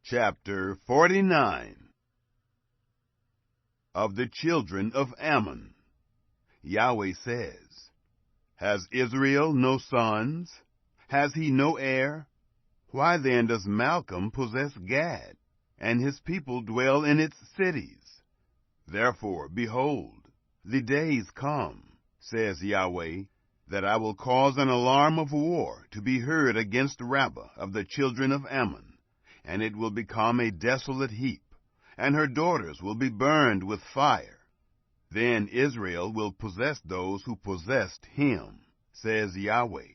Chapter 49. Of the children of Ammon. Yahweh says, Has Israel no sons? Has he no heir? Why then does Malcolm possess Gad, and his people dwell in its cities? Therefore, behold, the days come, says Yahweh, that I will cause an alarm of war to be heard against Rabbah of the children of Ammon, and it will become a desolate heap, and her daughters will be burned with fire. Then Israel will possess those who possessed him, says Yahweh.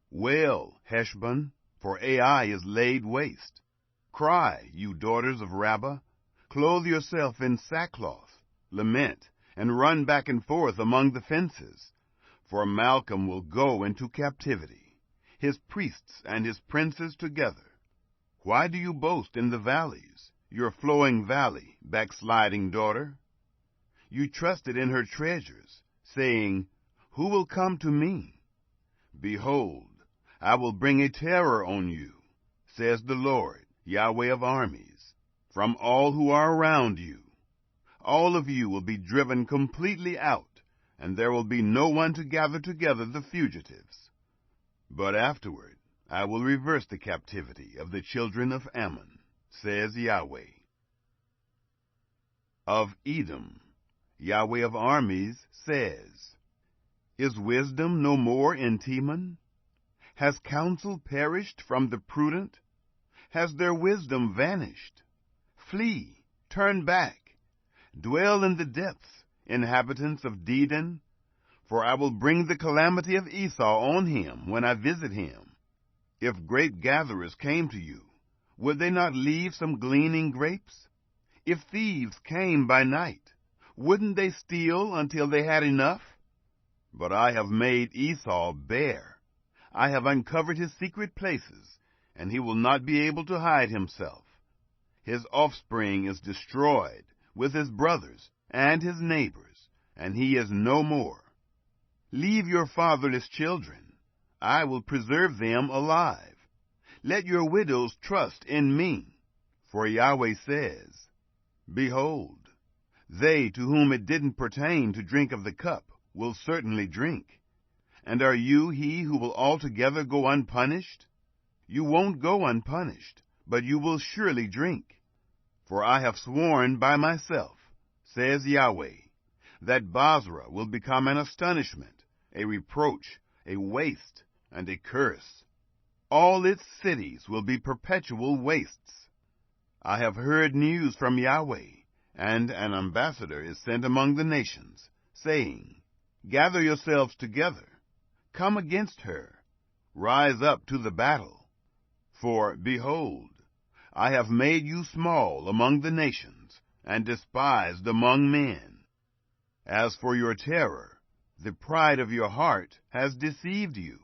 Wail, Heshbon, for Ai is laid waste. Cry, you daughters of Rabbah, clothe yourself in sackcloth, lament, and run back and forth among the fences. For Malcolm will go into captivity, his priests and his princes together. Why do you boast in the valleys, your flowing valley, backsliding daughter? You trusted in her treasures, saying, Who will come to me? Behold, I will bring a terror on you, says the Lord, Yahweh of armies, from all who are around you. All of you will be driven completely out, and there will be no one to gather together the fugitives. But afterward I will reverse the captivity of the children of Ammon, says Yahweh. Of Edom, Yahweh of armies says, Is wisdom no more in Teman? Has counsel perished from the prudent? Has their wisdom vanished? Flee, turn back, dwell in the depths, inhabitants of Dedan, for I will bring the calamity of Esau on him when I visit him. If grape gatherers came to you, would they not leave some gleaning grapes? If thieves came by night, wouldn't they steal until they had enough? But I have made Esau bare. I have uncovered his secret places, and he will not be able to hide himself. His offspring is destroyed with his brothers and his neighbors, and he is no more. Leave your fatherless children. I will preserve them alive. Let your widows trust in me. For Yahweh says, Behold, they to whom it didn't pertain to drink of the cup will certainly drink. And are you he who will altogether go unpunished? You won't go unpunished, but you will surely drink. For I have sworn by myself, says Yahweh, that Basra will become an astonishment, a reproach, a waste, and a curse. All its cities will be perpetual wastes. I have heard news from Yahweh, and an ambassador is sent among the nations, saying, Gather yourselves together, come against her, rise up to the battle. For, behold, I have made you small among the nations, and despised among men. As for your terror, the pride of your heart has deceived you.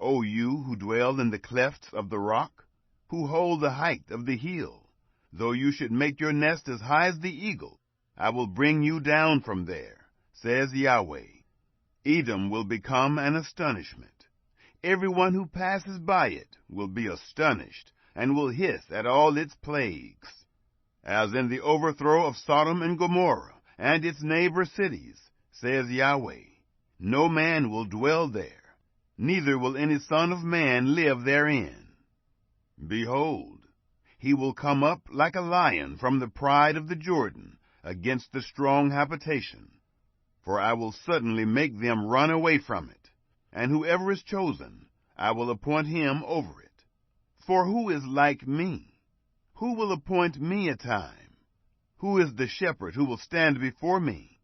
O you who dwell in the clefts of the rock, who hold the height of the hill, though you should make your nest as high as the eagle, I will bring you down from there, says Yahweh. Edom will become an astonishment. Everyone who passes by it will be astonished, and will hiss at all its plagues. As in the overthrow of Sodom and Gomorrah and its neighbor cities, says Yahweh, no man will dwell there, neither will any son of man live therein. Behold, he will come up like a lion from the pride of the Jordan against the strong habitation. For I will suddenly make them run away from it, and whoever is chosen, I will appoint him over it. For who is like me? Who will appoint me a time? Who is the shepherd who will stand before me?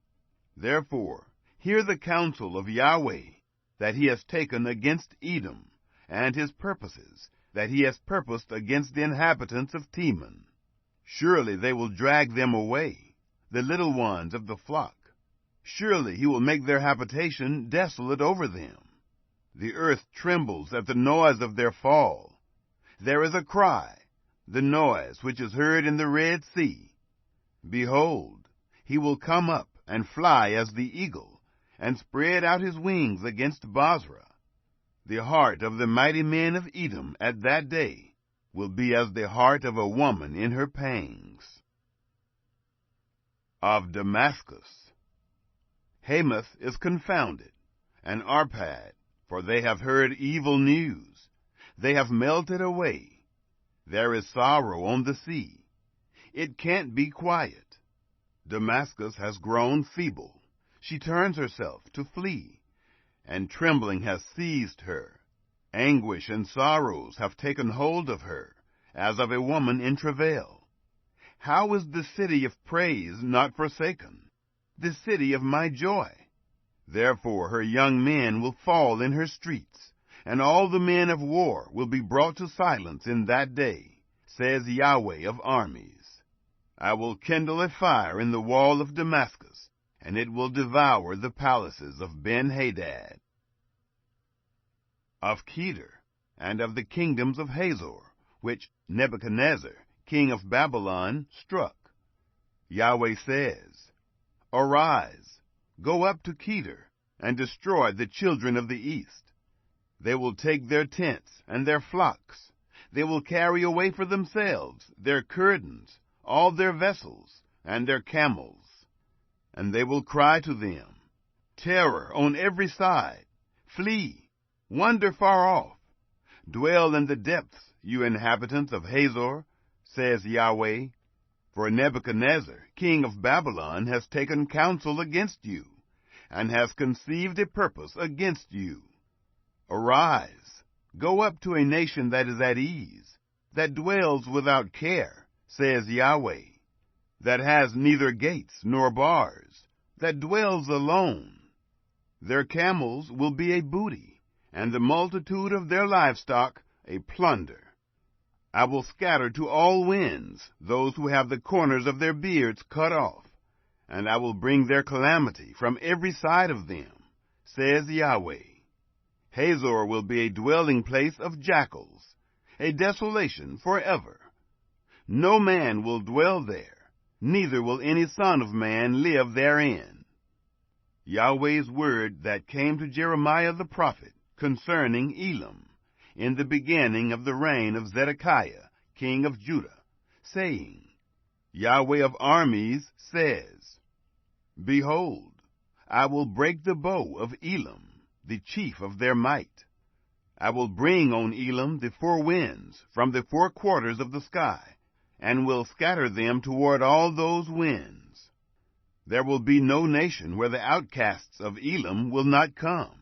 Therefore, hear the counsel of Yahweh, that he has taken against Edom, and his purposes, that he has purposed against the inhabitants of Teman. Surely they will drag them away, the little ones of the flock. Surely he will make their habitation desolate over them. The earth trembles at the noise of their fall. There is a cry, the noise which is heard in the Red Sea. Behold, he will come up and fly as the eagle, and spread out his wings against Basra. The heart of the mighty men of Edom at that day will be as the heart of a woman in her pangs. Of Damascus. Hamath is confounded, and Arpad, for they have heard evil news. They have melted away. There is sorrow on the sea. It can't be quiet. Damascus has grown feeble. She turns herself to flee, and trembling has seized her. Anguish and sorrows have taken hold of her, as of a woman in travail. How is the city of praise not forsaken, the city of my joy? Therefore her young men will fall in her streets, and all the men of war will be brought to silence in that day, says Yahweh of armies. I will kindle a fire in the wall of Damascus, and it will devour the palaces of Ben-Hadad. Of Kedar, and of the kingdoms of Hazor, which Nebuchadnezzar, king of Babylon, struck. Yahweh says, Arise, go up to Kedar, and destroy the children of the east. They will take their tents and their flocks. They will carry away for themselves their curtains, all their vessels, and their camels. And they will cry to them, Terror on every side, flee, wander far off. Dwell in the depths, you inhabitants of Hazor, says Yahweh, for Nebuchadnezzar, king of Babylon, has taken counsel against you, and has conceived a purpose against you. Arise, go up to a nation that is at ease, that dwells without care, says Yahweh, that has neither gates nor bars, that dwells alone. Their camels will be a booty, and the multitude of their livestock a plunder. I will scatter to all winds those who have the corners of their beards cut off, and I will bring their calamity from every side of them, says Yahweh. Hazor will be a dwelling place of jackals, a desolation forever. No man will dwell there, neither will any son of man live therein. Yahweh's word that came to Jeremiah the prophet concerning Elam, in the beginning of the reign of Zedekiah, king of Judah, saying, Yahweh of armies says, Behold, I will break the bow of Elam, the chief of their might. I will bring on Elam the four winds from the four quarters of the sky, and will scatter them toward all those winds. There will be no nation where the outcasts of Elam will not come.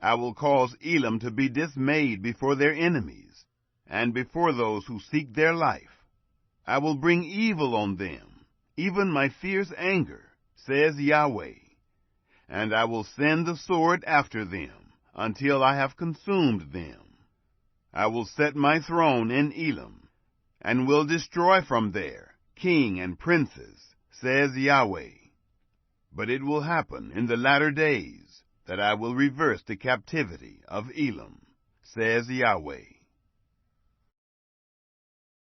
I will cause Elam to be dismayed before their enemies, and before those who seek their life. I will bring evil on them, even my fierce anger, says Yahweh. And I will send the sword after them, until I have consumed them. I will set my throne in Elam, and will destroy from there king and princes, says Yahweh. But it will happen in the latter days that I will reverse the captivity of Elam, says Yahweh.